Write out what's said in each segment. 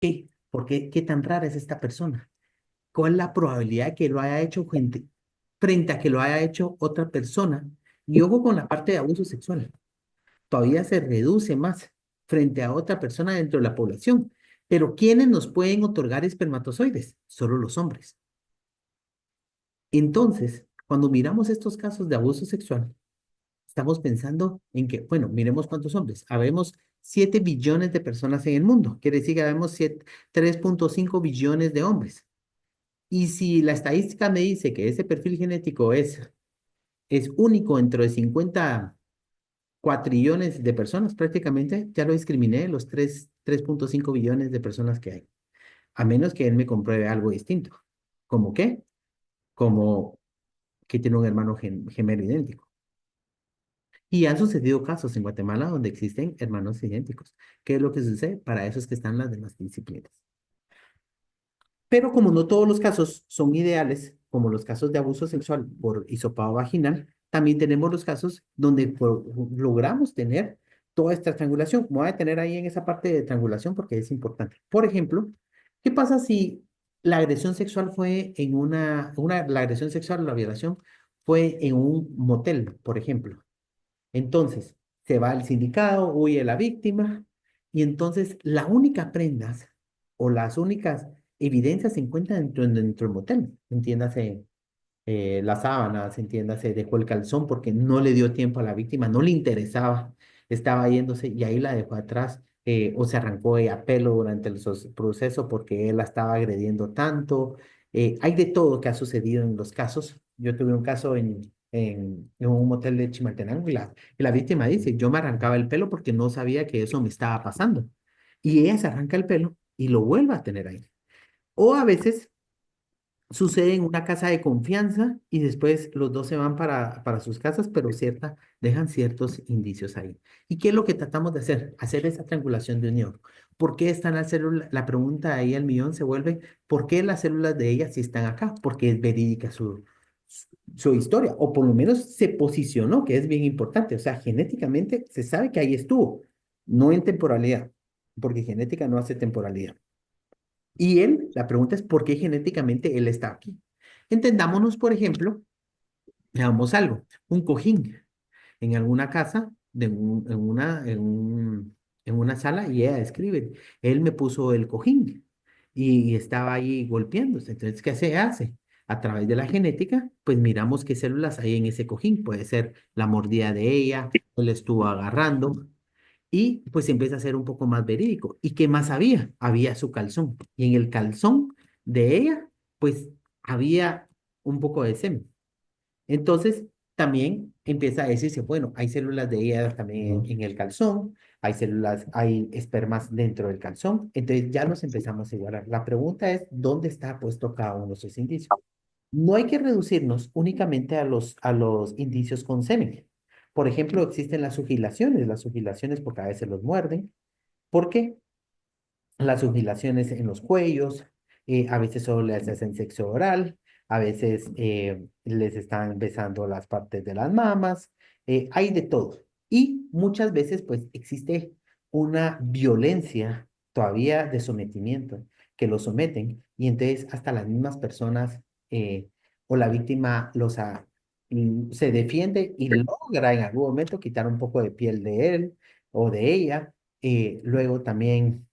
¿Qué? ¿Por qué? ¿Qué tan rara es esta persona? ¿Cuál es la probabilidad de que lo haya hecho frente a que lo haya hecho otra persona? Y ojo con la parte de abuso sexual. Todavía se reduce más frente a otra persona dentro de la población. Pero ¿quiénes nos pueden otorgar espermatozoides? Solo los hombres. Entonces, cuando miramos estos casos de abuso sexual, estamos pensando en que, bueno, miremos cuántos hombres. Habemos 7 billones de personas en el mundo. Quiere decir que habemos 3,5 billones de hombres. Y si la estadística me dice que ese perfil genético es único dentro de 50 cuatrillones de personas, prácticamente ya lo discriminé, los 3,5 billones de personas que hay. A menos que él me compruebe algo distinto. ¿Cómo qué? Como que tiene un hermano gemelo idéntico. Y han sucedido casos en Guatemala donde existen hermanos idénticos. ¿Qué es lo que sucede? Para eso es que están las demás disciplinas. Pero como no todos los casos son ideales, como los casos de abuso sexual por hisopado vaginal, también tenemos los casos donde logramos tener toda esta triangulación. Me voy a detener ahí en esa parte de triangulación porque es importante. Por ejemplo, ¿qué pasa si la agresión sexual fue en la agresión sexual o la violación fue en un motel, por ejemplo? Entonces, se va al sindicato, huye la víctima, y entonces la única prendas o las únicas evidencias se encuentran dentro del motel. Entiéndase las sábanas, entiéndase, dejó el calzón porque no le dio tiempo a la víctima, no le interesaba, estaba yéndose y ahí la dejó atrás. O se arrancó ella pelo durante el proceso porque él la estaba agrediendo tanto. Hay de todo que ha sucedido en los casos. Yo tuve un caso en un motel de Chimaltenango y la víctima dice, yo me arrancaba el pelo porque no sabía que eso me estaba pasando. Y ella se arranca el pelo y lo vuelve a tener ahí. O a veces sucede en una casa de confianza y después los dos se van para sus casas, pero dejan ciertos indicios ahí. ¿Y qué es lo que tratamos de hacer? Hacer esa triangulación de unión. ¿Por qué están las células? La pregunta ahí al millón se vuelve, ¿por qué las células de ella sí están acá? Porque es verídica su historia, o por lo menos se posicionó, que es bien importante. O sea, genéticamente se sabe que ahí estuvo, no en temporalidad, porque genética no hace temporalidad. Y él, la pregunta es, ¿por qué genéticamente él está aquí? Entendámonos, por ejemplo, veamos algo, un cojín en alguna casa, en una sala, y ella escribe, él me puso el cojín y estaba ahí golpeándose. Entonces, ¿qué se hace? A través de la genética, pues miramos qué células hay en ese cojín. Puede ser la mordida de ella, él estuvo agarrando, y pues empieza a ser un poco más verídico. ¿Y qué más había? Había su calzón. Y en el calzón de ella, pues había un poco de semen. Entonces, también empieza a decirse, bueno, hay células de ella también en el calzón, hay espermas dentro del calzón. Entonces, ya nos empezamos a igualar. La pregunta es, ¿dónde está puesto cada uno de esos indicios? No hay que reducirnos únicamente a los indicios con semen. Por ejemplo, existen las sugilaciones porque a veces los muerden, porque las sugilaciones en los cuellos, a veces solo les hacen sexo oral, a veces les están besando las partes de las mamas, hay de todo. Y muchas veces pues existe una violencia todavía de sometimiento, que los someten y entonces hasta las mismas personas eh, o la víctima se defiende y logra en algún momento quitar un poco de piel de él o de ella. Luego también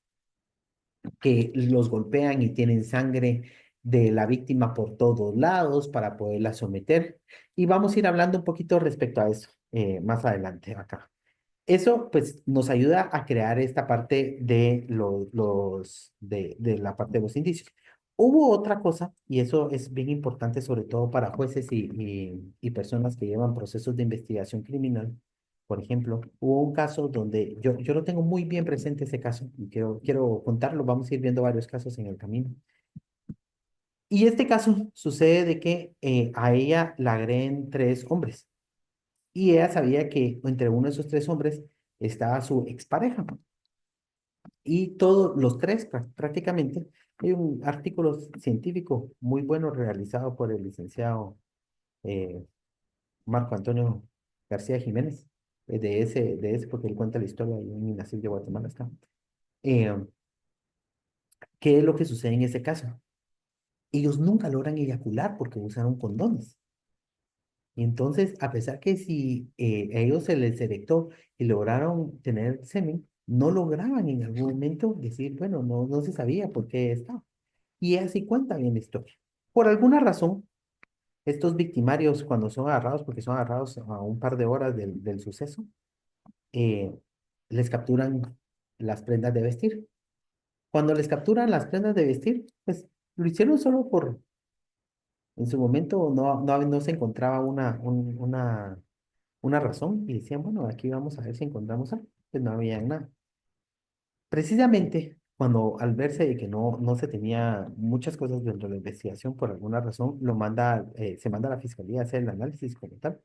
que los golpean y tienen sangre de la víctima por todos lados para poderla someter. Y vamos a ir hablando un poquito respecto a eso más adelante acá. Eso pues nos ayuda a crear esta parte de la parte de los indicios. Hubo otra cosa, y eso es bien importante sobre todo para jueces y personas que llevan procesos de investigación criminal. Por ejemplo, hubo un caso donde yo lo tengo muy bien presente ese caso y quiero contarlo. Vamos a ir viendo varios casos en el camino. Y este caso sucede de que a ella la agreden 3 hombres y ella sabía que entre uno de esos 3 hombres estaba su expareja. Y todos los tres prácticamente, hay un artículo científico muy bueno realizado por el licenciado eh, Marco Antonio García Jiménez, porque él cuenta la historia y en Minasil de Guatemala está. Eh, ¿Qué es lo que sucede en ese caso? Ellos nunca logran eyacular porque usaron condones. Y entonces, a pesar que si a ellos se les detectó y lograron tener semen, no lograban en algún momento decir, bueno, no se sabía por qué estaba. Y así cuenta bien la historia. Por alguna razón, estos victimarios, cuando son agarrados, porque son agarrados a un par de horas del suceso, eh, les capturan las prendas de vestir. Cuando les capturan las prendas de vestir, pues lo hicieron solo por, en su momento no se encontraba una razón y decían, bueno, aquí vamos a ver si encontramos algo. Pues no había nada. Precisamente cuando al verse de que no se tenía muchas cosas dentro de la investigación, por alguna razón, se manda a la fiscalía a hacer el análisis como tal.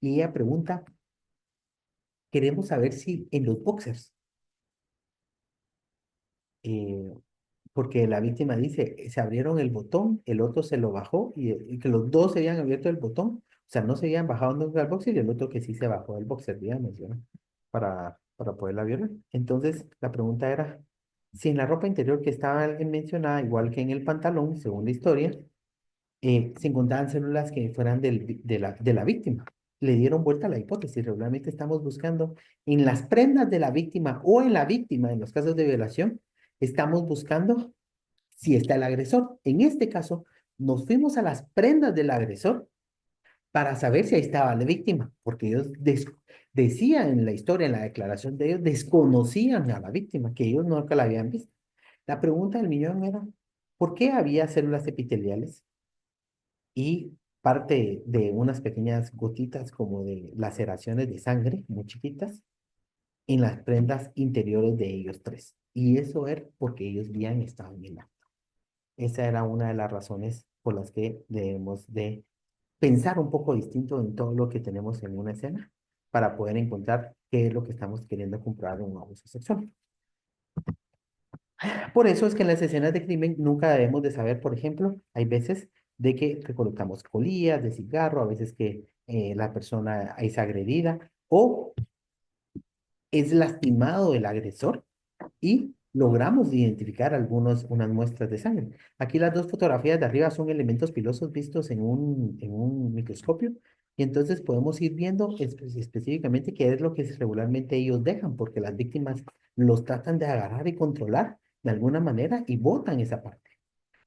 Y ella pregunta, queremos saber si en los boxers, eh, porque la víctima dice, se abrieron el botón, el otro se lo bajó y que los dos se habían abierto el botón, o sea, no se habían bajado nunca el boxer y el otro que sí se bajó el boxer, digamos, ¿verdad? Para poderla violar. Entonces, la pregunta era, si en la ropa interior que estaba mencionada, igual que en el pantalón, según la historia, se encontraban células que fueran de la víctima. Le dieron vuelta a la hipótesis. Regularmente estamos buscando en las prendas de la víctima o en la víctima, en los casos de violación, estamos buscando si está el agresor. En este caso, nos fuimos a las prendas del agresor para saber si ahí estaba la víctima, porque ellos decían en la historia, en la declaración de ellos, desconocían a la víctima, que ellos nunca la habían visto. La pregunta del millón era, ¿por qué había células epiteliales y parte de unas pequeñas gotitas como de laceraciones de sangre, muy chiquitas, en las prendas interiores de ellos tres? Y eso era porque ellos habían estado en el acto. Esa era una de las razones por las que debemos de pensar un poco distinto en todo lo que tenemos en una escena para poder encontrar qué es lo que estamos queriendo comprobar en un abuso sexual. Por eso es que en las escenas de crimen nunca debemos de saber, por ejemplo, hay veces de que recolocamos colillas de cigarro, a veces que la persona es agredida o es lastimado el agresor y logramos identificar unas muestras de sangre. Aquí las dos fotografías de arriba son elementos pilosos vistos en un microscopio y entonces podemos ir viendo específicamente qué es lo que regularmente ellos dejan, porque las víctimas los tratan de agarrar y controlar de alguna manera y botan esa parte.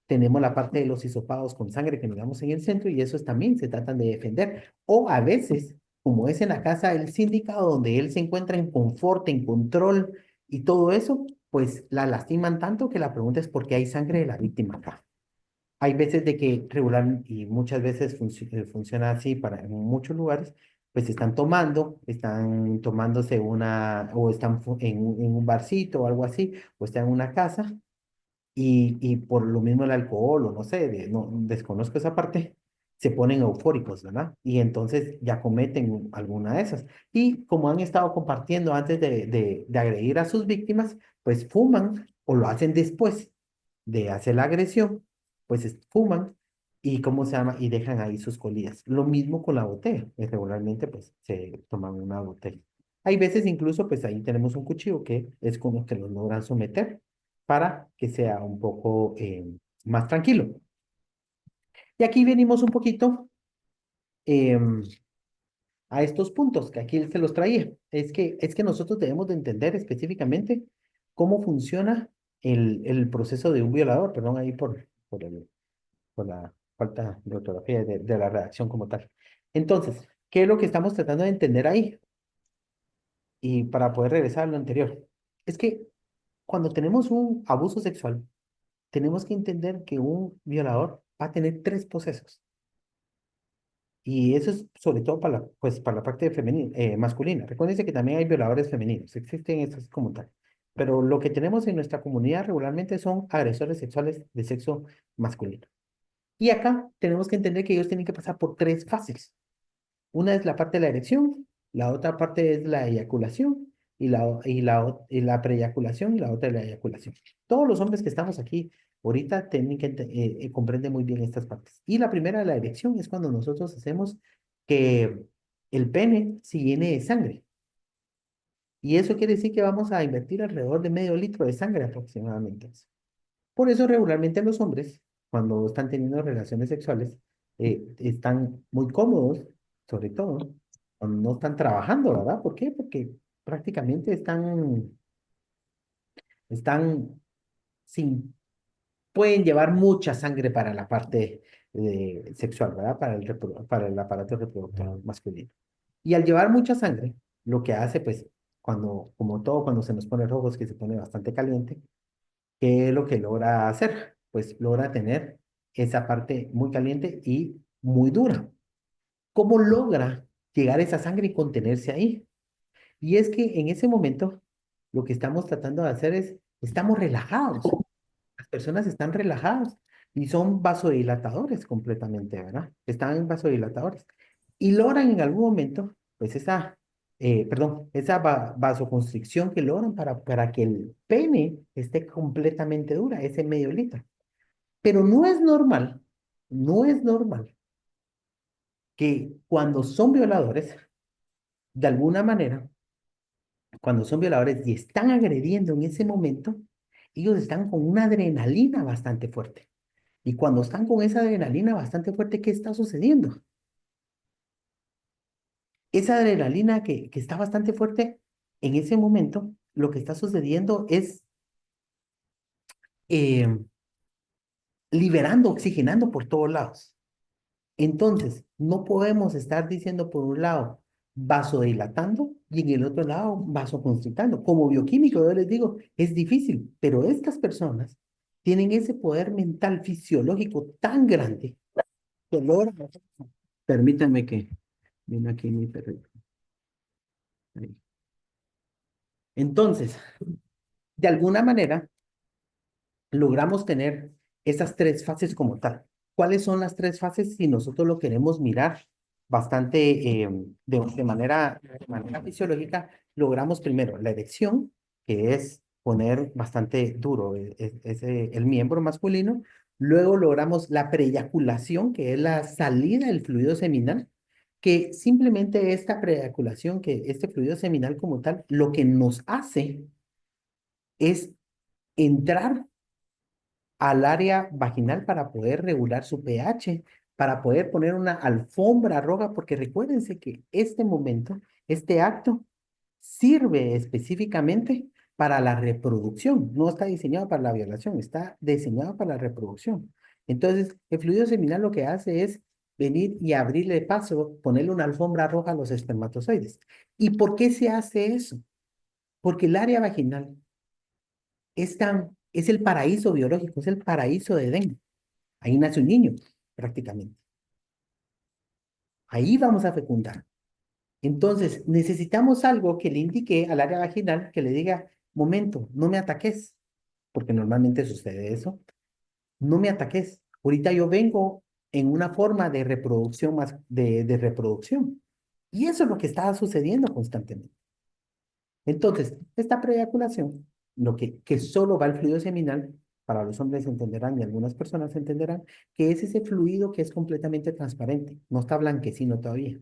Tenemos la parte de los hisopados con sangre que miramos en el centro y esos también se tratan de defender. O a veces, como es en la casa del síndicado, donde él se encuentra en confort, en control y todo eso, pues la lastiman tanto que la pregunta es por qué hay sangre de la víctima acá. Hay veces de que regular y muchas veces funciona así en muchos lugares, pues están tomándose o están en un barcito o algo así, o están en una casa y por lo mismo el alcohol, o no sé, no, desconozco esa parte, se ponen eufóricos, ¿verdad? Y entonces ya cometen alguna de esas. Y como han estado compartiendo antes de agredir a sus víctimas, pues fuman o lo hacen después de hacer la agresión, pues fuman y ¿cómo se llama? Y dejan ahí sus colillas. Lo mismo con la botella, regularmente pues se toman una botella. Hay veces incluso pues ahí tenemos un cuchillo que es como que los logran someter para que sea un poco más tranquilo. Y aquí venimos un poquito em, a estos puntos que aquí se los traía. Es que nosotros debemos de entender específicamente cómo funciona el proceso de un violador, perdón, ahí por la falta de ortografía de la redacción como tal. Entonces, ¿qué es lo que estamos tratando de entender ahí? Y para poder regresar a lo anterior, es que cuando tenemos un abuso sexual, tenemos que entender que un violador va a tener tres procesos. Y eso es sobre todo para la parte femenina, masculina. Recuérdense que también hay violadores femeninos, existen estos como tal. Pero lo que tenemos en nuestra comunidad regularmente son agresores sexuales de sexo masculino. Y acá tenemos que entender que ellos tienen que pasar por tres fases. Una es la parte de la erección, la otra parte es la eyaculación y la preeyaculación y la otra es la eyaculación. Todos los hombres que estamos aquí ahorita tienen que comprenden muy bien estas partes. Y la primera, la erección, es cuando nosotros hacemos que el pene se llene de sangre. Y eso quiere decir que vamos a invertir alrededor de medio litro de sangre aproximadamente. Por eso regularmente los hombres, cuando están teniendo relaciones sexuales, están muy cómodos, sobre todo, cuando no están trabajando, ¿verdad? ¿Por qué? Porque prácticamente están sin, pueden llevar mucha sangre para la parte sexual, ¿verdad? Para el aparato reproductor masculino. Y al llevar mucha sangre, lo que hace, pues, cuando, como todo, cuando se nos pone rojo, es que se pone bastante caliente. ¿Qué es lo que logra hacer? Pues logra tener esa parte muy caliente y muy dura. ¿Cómo logra llegar esa sangre y contenerse ahí? Y es que en ese momento lo que estamos tratando de hacer es, estamos relajados. Las personas están relajadas y son vasodilatadores completamente, ¿verdad? Están vasodilatadores. Y logran en algún momento, pues esa vasoconstricción que logran para que el pene esté completamente dura, ese medio litro. Pero no es normal que cuando son violadores, de alguna manera, cuando son violadores y están agrediendo en ese momento, ellos están con una adrenalina bastante fuerte. Y cuando están con esa adrenalina bastante fuerte, ¿qué está sucediendo? Esa adrenalina que está bastante fuerte, en ese momento, lo que está sucediendo es eh, liberando, oxigenando por todos lados. Entonces, no podemos estar diciendo por un lado vasodilatando y en el otro lado vasoconstrictando. Como bioquímico, yo les digo, es difícil, pero estas personas tienen ese poder mental fisiológico tan grande que logran. Permítanme que vino aquí mi perrito. Ahí. Entonces, de alguna manera, logramos tener esas tres fases como tal. ¿Cuáles son las tres fases si nosotros lo queremos mirar bastante de manera fisiológica? Logramos primero la erección, que es poner bastante duro el miembro masculino. Luego logramos la preeyaculación, que es la salida del fluido seminal, que simplemente esta preeyaculación, que este fluido seminal como tal, lo que nos hace es entrar al área vaginal para poder regular su pH, para poder poner una alfombra roja, porque recuérdense que este momento, este acto, sirve específicamente para la reproducción, no está diseñado para la violación, está diseñado para la reproducción. Entonces, el fluido seminal lo que hace es venir y abrirle paso, ponerle una alfombra roja a los espermatozoides. ¿Y por qué se hace eso? Porque el área vaginal es el paraíso biológico, es el paraíso de Edén. Ahí nace un niño, prácticamente. Ahí vamos a fecundar. Entonces, necesitamos algo que le indique al área vaginal, que le diga, momento, no me ataques, porque normalmente sucede eso, no me ataques. Ahorita yo vengo en una forma de reproducción de reproducción. Y eso es lo que está sucediendo constantemente. Entonces, esta preeyaculación, que solo va el fluido seminal, para los hombres entenderán y algunas personas entenderán, que es ese fluido que es completamente transparente, no está blanquecino todavía.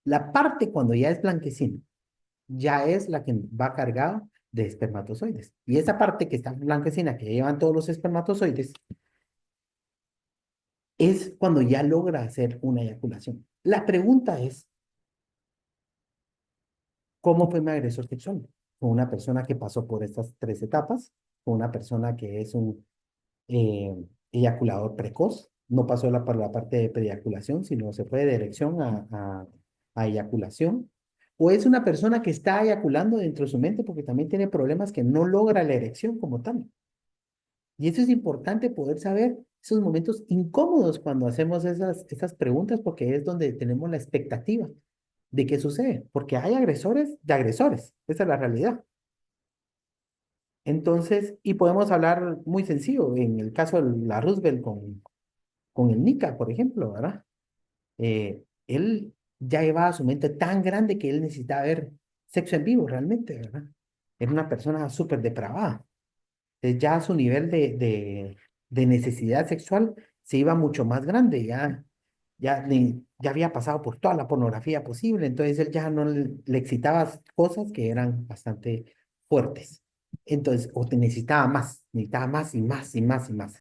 La parte cuando ya es blanquecino, ya es la que va cargada de espermatozoides. Y esa parte que está blanquecina, que llevan todos los espermatozoides, es cuando ya logra hacer una eyaculación. La pregunta es, ¿cómo fue mi agresor sexual? Fue una persona que pasó por estas tres etapas, fue una persona que es un eh, eyaculador precoz, no pasó por la parte de preeyaculación, sino se fue de erección a eyaculación, o es una persona que está eyaculando dentro de su mente porque también tiene problemas que no logra la erección como tal. Y eso es importante poder saber esos momentos incómodos cuando hacemos esas preguntas porque es donde tenemos la expectativa de qué sucede, porque hay agresores de agresores, esa es la realidad. Entonces, y podemos hablar muy sencillo, en el caso de la Roosevelt con el Nika, por ejemplo, ¿verdad? Él ya llevaba su mente tan grande que él necesitaba ver sexo en vivo realmente, ¿verdad? Era una persona súper depravada. Ya su nivel de necesidad sexual se iba mucho más grande, ya había pasado por toda la pornografía posible, entonces él ya no le excitaba cosas que eran bastante fuertes. Entonces, o te necesitaba más y más y más y más y más.